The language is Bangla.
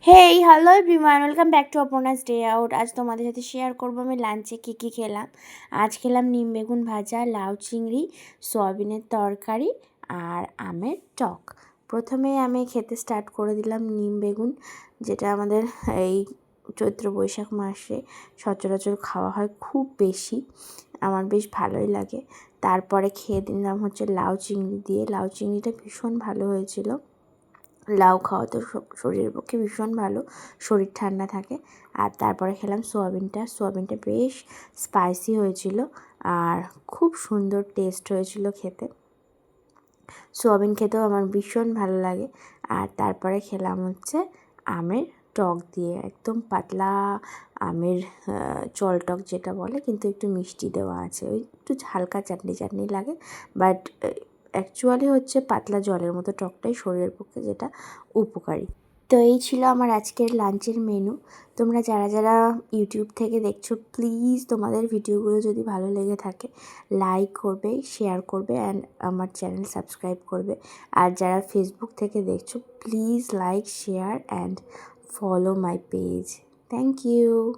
Hey hello everyone, welcome back to Aparna's day out. আজ তোমাদের সাথে শেয়ার করবো আমি লাঞ্চে কী খেলাম। আজ খেলাম নিম বেগুন ভাজা, লাউ চিংড়ি, সয়াবিনের তরকারি আর আমের টক। প্রথমে আমি খেতে স্টার্ট করে দিলাম নিম বেগুন, যেটা আমাদের এই চৈত্র বৈশাখ মাসে সচরাচর খাওয়া হয় খুব বেশি, আমার বেশ ভালোই লাগে। তারপরে খেয়ে দিলাম হচ্ছে লাউ চিংড়ি দিয়ে। লাউ চিংড়িটা ভীষণ ভালো হয়েছিল। লাউ খাওয়া তো শরীরের পক্ষে ভীষণ ভালো, শরীর ঠান্ডা থাকে। আর তারপরে খেলাম সোয়াবিনটা বেশ স্পাইসি হয়েছিল আর খুব সুন্দর টেস্ট হয়েছিল খেতে। সোয়াবিন খেতেও আমার ভীষণ ভালো লাগে। আর তারপরে খেলাম হচ্ছে আমের টক দিয়ে, একদম পাতলা আমের জল টক যেটা বলে, কিন্তু একটু মিষ্টি দেওয়া আছে, ওই একটু হালকা চাটনি লাগে, বাট অ্যাকচুয়ালি হচ্ছে পাতলা জলের মতো টকটাই শরীরের পক্ষে যেটা উপকারী। তো এই ছিল আমার আজকের লাঞ্চের মেনু। তোমরা যারা যারা ইউটিউব থেকে দেখছো, প্লিজ তোমাদের ভিডিওগুলো যদি ভালো লেগে থাকে লাইক করবে, শেয়ার করবে অ্যান্ড আমার চ্যানেল সাবস্ক্রাইব করবে। আর যারা ফেসবুক থেকে দেখছো, please like, share and follow my page. Thank you.